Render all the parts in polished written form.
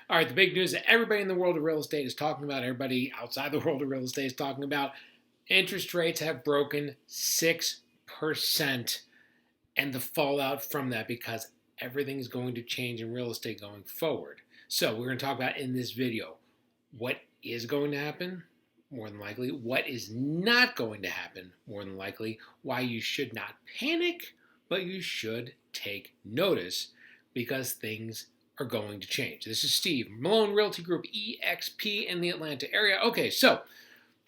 All right, the big news that everybody in the world of real estate is talking about, everybody outside the world of real estate is talking about, interest rates have broken 6% and the fallout from that because everything is going to change in real estate going forward. So we're going to talk about in this video what is going to happen, more than likely, what is not going to happen, more than likely, why you should not panic, but you should take notice because things are going to change. This is Steve, Malone Realty Group, EXP in the Atlanta area. Okay, so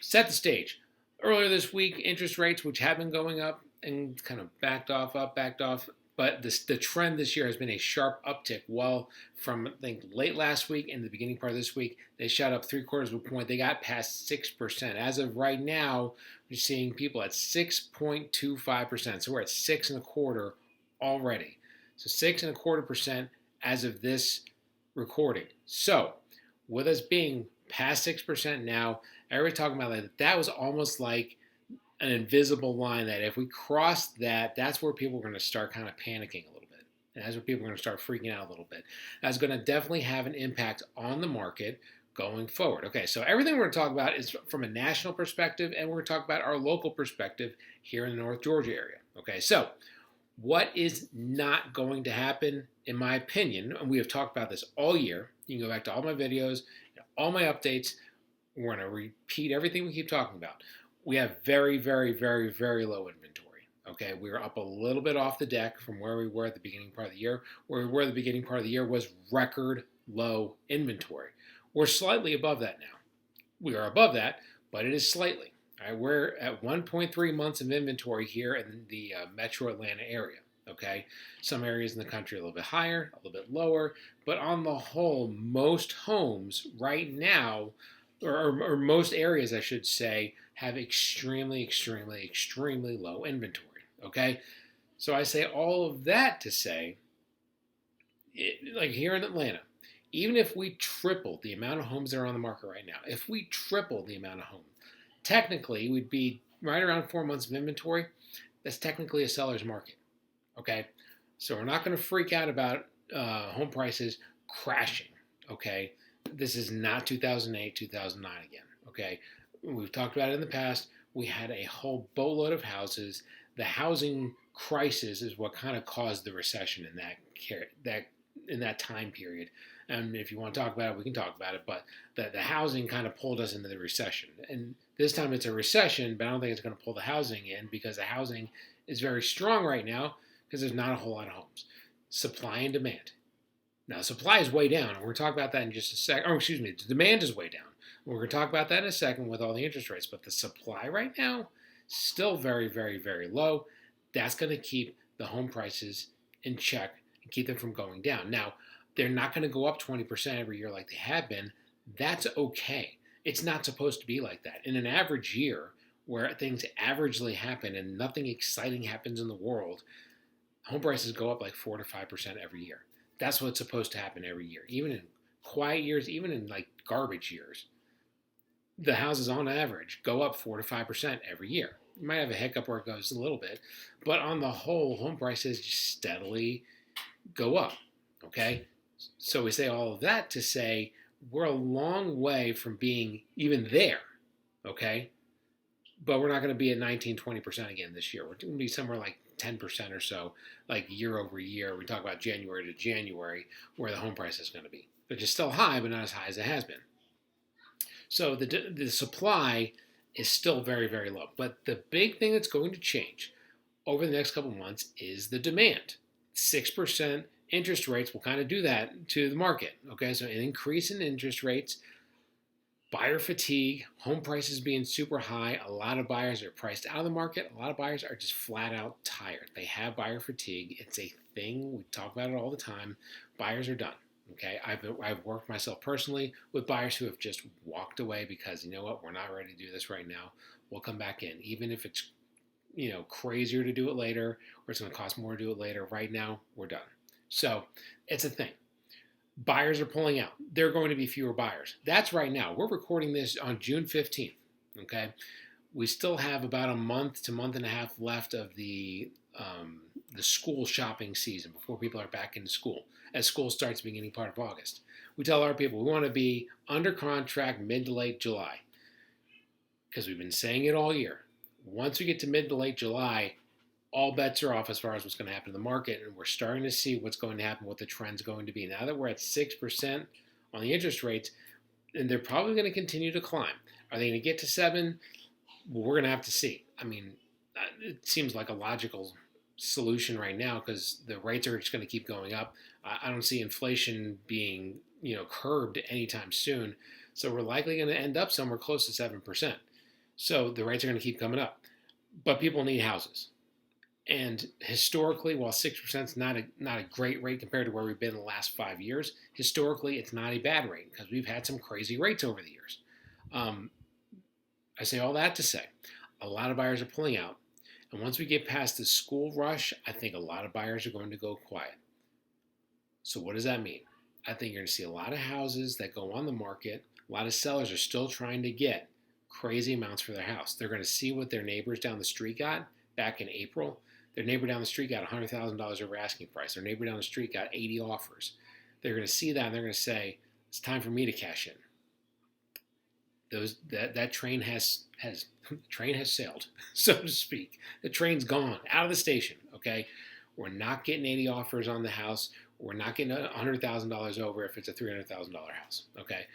set the stage. Earlier this week, interest rates, which have been going up and kind of backed off, but the trend this year has been a sharp uptick. Well, from I think late last week and the beginning part of this week, they shot up 3/4 of a point. They got past 6%. As of right now, we're seeing people at 6.25%. So we're at 6.25 already. So 6.25% as of this recording. So with us being past 6% now, everybody's talking about that was almost like an invisible line that if we cross that, that's where people are going to start kind of panicking a little bit. And that's where people are going to start freaking out a little bit. That's going to definitely have an impact on the market going forward. Okay, so everything we're going to talk about is from a national perspective, and we're going to talk about our local perspective here in the North Georgia area. Okay, so what is not going to happen, in my opinion, and we have talked about this all year. You can go back to all my videos, all my updates. We're going to repeat everything we keep talking about. We have very, very, very, very low inventory. Okay, we were up a little bit off the deck from where we were at the beginning part of the year. Where we were at the beginning part of the year was record low inventory. We're slightly above that now. We are above that, but it is slightly. All right, we're at 1.3 months of inventory here in the metro Atlanta area. Okay, some areas in the country are a little bit higher, a little bit lower, but on the whole, most homes right now, or most areas, I should say, have extremely, extremely, extremely low inventory. Okay, so I say all of that to say, like here in Atlanta, even if we triple the amount of homes that are on the market right now, if we triple the amount of homes, technically we'd be right around 4 months of inventory. That's technically a seller's market. Okay, so we're not going to freak out about home prices crashing. Okay, this is not 2008, 2009 again. Okay, we've talked about it in the past. We had a whole boatload of houses. The housing crisis is what kind of caused the recession in that time period. And if you want to talk about it, we can talk about it. But the housing kind of pulled us into the recession. And this time it's a recession, but I don't think it's going to pull the housing in because the housing is very strong right now because there's not a whole lot of homes. Supply and demand. Now, supply is way down, and we're going to talk about that in just a second. Oh, excuse me, the demand is way down. We're going to talk about that in a second with all the interest rates, but the supply right now, still very, very, very low. That's going to keep the home prices in check and keep them from going down. Now, they're not going to go up 20% every year like they have been. That's okay. It's not supposed to be like that. In an average year where things averagely happen and nothing exciting happens in the world, home prices go up like 4 to 5% every year. That's what's supposed to happen every year. Even in quiet years, even in like garbage years, the houses on average go up 4 to 5% every year. You might have a hiccup where it goes a little bit, but on the whole, home prices just steadily go up. Okay? So we say all of that to say we're a long way from being even there. Okay? But we're not going to be at 19, 20% again this year. We're going to be somewhere like 10% or so, like year over year. We talk about January to January, where the home price is going to be. Which is still high, but not as high as it has been. So the supply is still very, very low. But the big thing that's going to change over the next couple of months is the demand. 6% interest rates will kind of do that to the market. Okay, so an increase in interest rates, buyer fatigue, home prices being super high. A lot of buyers are priced out of the market. A lot of buyers are just flat out tired. They have buyer fatigue. It's a thing. We talk about it all the time. Buyers are done. Okay, I've worked myself personally with buyers who have just walked away because, you know what, we're not ready to do this right now. We'll come back in. Even if it's, crazier to do it later or it's going to cost more to do it later, right now, we're done. So it's a thing. Buyers are pulling out. There are going to be fewer buyers. That's right now. We're recording this on June 15th, okay? We still have about a month to month and a half left of the school shopping season before people are back into school, as school starts beginning part of August. We tell our people we want to be under contract mid to late July because we've been saying it all year. Once we get to mid to late July, all bets are off as far as what's going to happen in the market, and we're starting to see what's going to happen, what the trend's going to be. Now that we're at 6% on the interest rates, and they're probably going to continue to climb. Are they going to get to 7? Well, we're going to have to see. I mean, it seems like a logical solution right now because the rates are just going to keep going up. I don't see inflation being, curbed anytime soon. So we're likely going to end up somewhere close to 7%. So the rates are going to keep coming up. But people need houses. And historically, while 6% is not a great rate compared to where we've been in the last 5 years, historically it's not a bad rate because we've had some crazy rates over the years. I say all that to say, a lot of buyers are pulling out. And once we get past the school rush, I think a lot of buyers are going to go quiet. So what does that mean? I think you're going to see a lot of houses that go on the market. A lot of sellers are still trying to get crazy amounts for their house. They're going to see what their neighbors down the street got back in April. Their neighbor down the street got $100,000 over asking price. Their neighbor down the street got 80 offers. They're going to see that and they're going to say, it's time for me to cash in. That train has sailed, so to speak. The train's gone out of the station. Okay, we're not getting 80 offers on the house. We're not getting $100,000 over if it's a $300,000 house. Okay,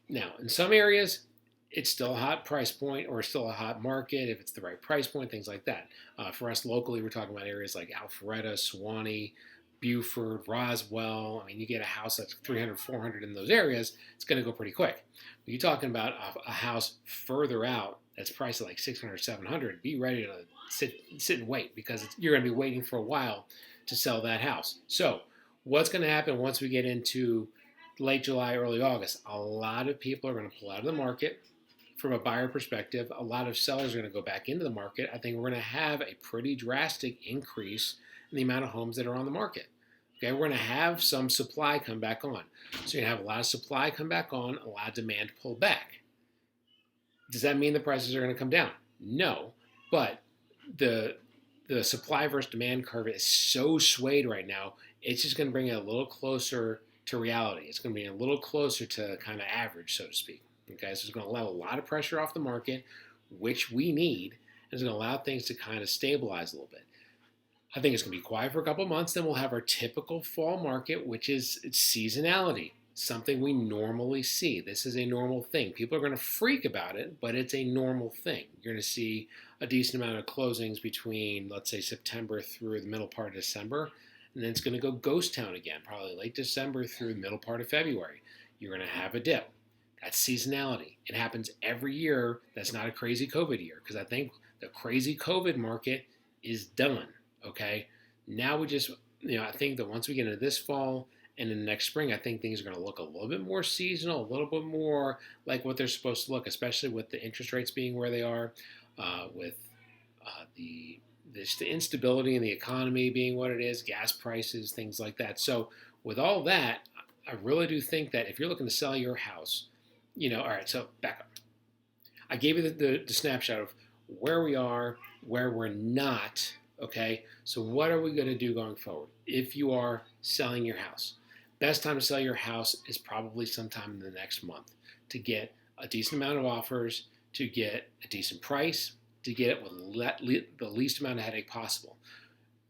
now in some areas it's still a hot price point or still a hot market if it's the right price point, things like that. For us locally, we're talking about areas like Alpharetta, Suwanee, Buford, Roswell. I mean, you get a house that's 300, 400 in those areas, it's going to go pretty quick. But you're talking about a house further out that's priced at like 600, 700, be ready to sit and wait because you're going to be waiting for a while to sell that house. So what's going to happen once we get into late July, early August? A lot of people are going to pull out of the market. From a buyer perspective, a lot of sellers are going to go back into the market. I think we're going to have a pretty drastic increase in the amount of homes that are on the market. Okay, we're going to have some supply come back on. So you're going to have a lot of supply come back on, a lot of demand pull back. Does that mean the prices are going to come down? No, but the supply versus demand curve is so swayed right now, it's just going to bring it a little closer to reality. It's going to be a little closer to kind of average, so to speak. Okay, so it's going to allow a lot of pressure off the market, which we need, and it's going to allow things to kind of stabilize a little bit. I think it's going to be quiet for a couple of months, then we'll have our typical fall market, which is seasonality, something we normally see. This is a normal thing. People are going to freak about it, but it's a normal thing. You're going to see a decent amount of closings between, let's say, September through the middle part of December, and then it's going to go ghost town again, probably late December through the middle part of February. You're going to have a dip. That's seasonality. It happens every year. That's not a crazy COVID year because I think the crazy COVID market is done. Okay. Now we just, I think that once we get into this fall and in the next spring, I think things are going to look a little bit more seasonal, a little bit more like what they're supposed to look, especially with the interest rates being where they are, with the instability in the economy being what it is, gas prices, things like that. So with all that, I really do think that if you're looking to sell your house, all right, so back up. I gave you the snapshot of where we are, where we're not, okay? So what are we going to do going forward if you are selling your house? Best time to sell your house is probably sometime in the next month to get a decent amount of offers, to get a decent price, to get it with the least amount of headache possible.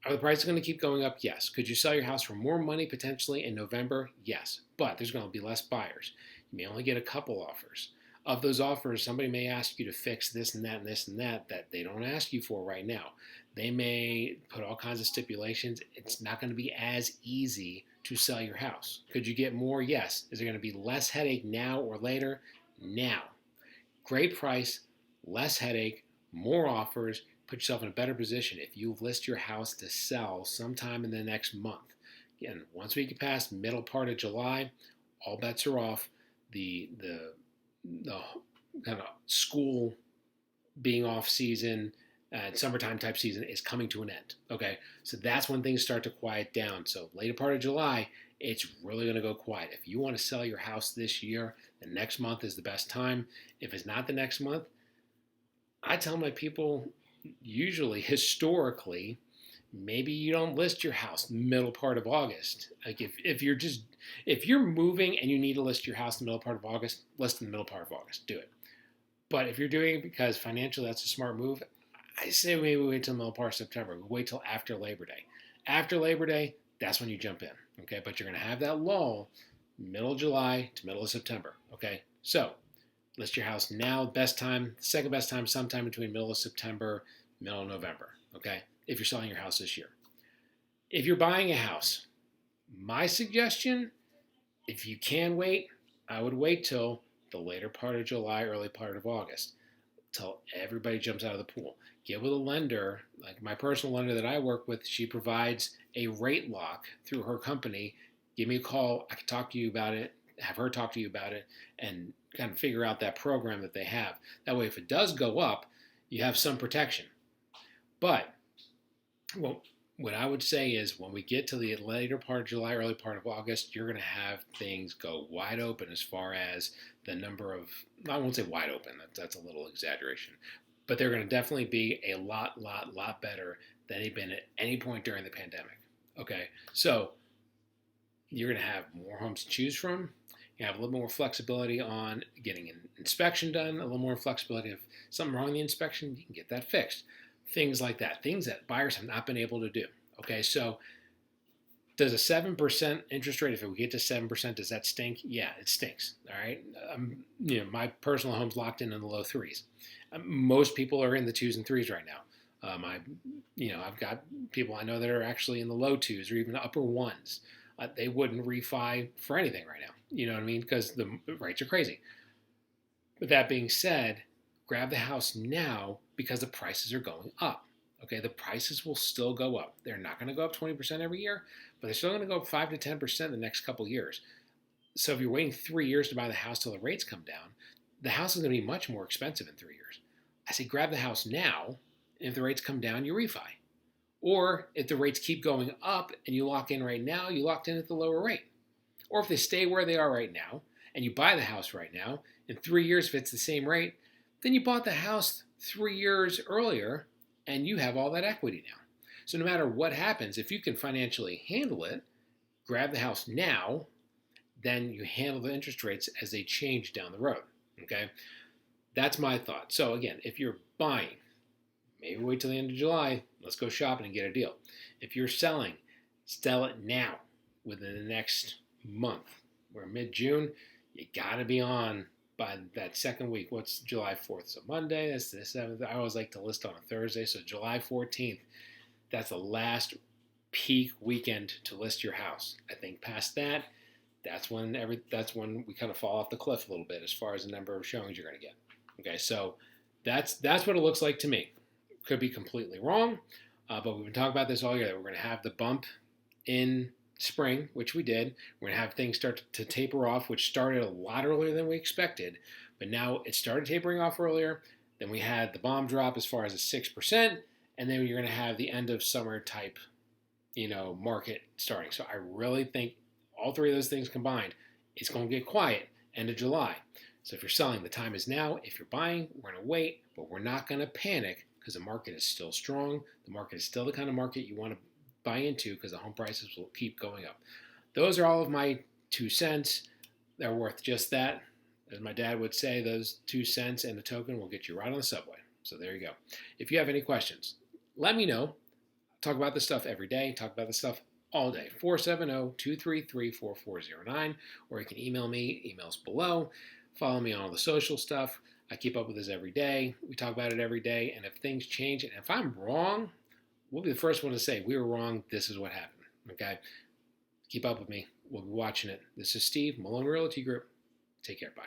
Are the prices going to keep going up? Yes. Could you sell your house for more money potentially in November? Yes. But there's going to be less buyers. You may only get a couple offers. Of those offers, somebody may ask you to fix this and that and this and that they don't ask you for right now. They may put all kinds of stipulations. It's not going to be as easy to sell your house. Could you get more? Yes. Is there going to be less headache now or later? Now. Great price, less headache, more offers. Put yourself in a better position if you list your house to sell sometime in the next month. Again, once we get past middle part of July, all bets are off. The kind of school being off season and summertime type season is coming to an end. Okay, so that's when things start to quiet down. So later part of July, it's really going to go quiet. If you want to sell your house this year, the next month is the best time. If it's not the next month, I tell my people usually historically maybe you don't list your house middle part of August. Like if you're moving and you need to list your house in the middle part of August, list in the middle part of August. Do it. But if you're doing it because financially that's a smart move, I say maybe wait till the middle part of September. Wait till after Labor Day. After Labor Day, that's when you jump in. Okay, but you're going to have that lull middle of July to middle of September. Okay, so list your house now. Best time, second best time, sometime between middle of September, middle of November. Okay, if you're selling your house this year. If you're buying a house, my suggestion, if you can wait, I would wait till the later part of July, early part of August, till everybody jumps out of the pool. Get with a lender, like my personal lender that I work with, she provides a rate lock through her company. Give me a call. I can talk to you about it, have her talk to you about it, and kind of figure out that program that they have. That way, if it does go up, you have some protection. But well, what I would say is when we get to the later part of July, early part of August, you're going to have things go wide open as far as the number of, I won't say wide open, that's a little exaggeration, but they're going to definitely be a lot better than they've been at any point during the pandemic. Okay, so you're going to have more homes to choose from. You have a little more flexibility on getting an inspection done, a little more flexibility. If something wrong in the inspection, you can get that fixed. Things like that, things that buyers have not been able to do. Okay, so does a 7% interest rate, if we get to 7%, does that stink? Yeah, it stinks. All right, my personal home's locked in the low threes. Most people are in the twos and threes right now. I've got people I know that are actually in the low twos or even upper ones. They wouldn't refi for anything right now. You know what I mean? Because the rates are crazy. With that being said, grab the house now because the prices are going up. Okay, the prices will still go up. They're not going to go up 20% every year, but they're still going to go up 5 to 10% the next couple years. So if you're waiting 3 years to buy the house till the rates come down, the house is going to be much more expensive in 3 years. I say grab the house now, and if the rates come down, you refi. Or if the rates keep going up and you lock in right now, you locked in at the lower rate. Or if they stay where they are right now, and you buy the house right now, in 3 years if it's the same rate, then you bought the house 3 years earlier, and you have all that equity now. So no matter what happens, if you can financially handle it, grab the house now, then you handle the interest rates as they change down the road. Okay? That's my thought. So again, if you're buying, maybe wait till the end of July, let's go shopping and get a deal. If you're selling, sell it now within the next month. We're mid-June, you gotta be on by that second week. What's July 4th? So Monday, that's the 7th. I always like to list on a Thursday. So July 14th, that's the last peak weekend to list your house. I think past that, that's when we kind of fall off the cliff a little bit as far as the number of showings you're going to get. Okay, so that's what it looks like to me. Could be completely wrong, but we've been talking about this all year. That we're going to have the bump in spring, which we did. We're going to have things start to taper off, which started a lot earlier than we expected. But now it started tapering off earlier. Then we had the bomb drop as far as a 6%. And then you're going to have the end of summer type, market starting. So I really think all three of those things combined, it's going to get quiet end of July. So if you're selling, the time is now. If you're buying, we're going to wait, but we're not going to panic because the market is still strong. The market is still the kind of market you want to buy into because the home prices will keep going up. Those are all of my 2 cents. They're worth just that. As my dad would say, those 2 cents and a token will get you right on the subway. So there you go. If you have any questions, let me know. Talk about this stuff every day. Talk about this stuff all day. 470-233-4409. Or you can email me. Emails below. Follow me on all the social stuff. I keep up with this every day. We talk about it every day. And if things change, and if I'm wrong, we'll be the first one to say, we were wrong, this is what happened, okay? Keep up with me. We'll be watching it. This is Steve, Malone Realty Group. Take care, bye.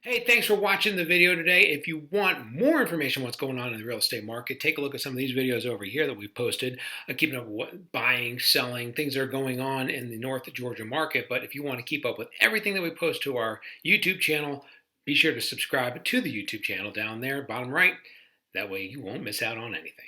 Hey, thanks for watching the video today. If you want more information on what's going on in the real estate market, take a look at some of these videos over here that we've posted, keeping up with what buying, selling, things that are going on in the North Georgia market. But if you want to keep up with everything that we post to our YouTube channel, be sure to subscribe to the YouTube channel down there, bottom right. That way you won't miss out on anything.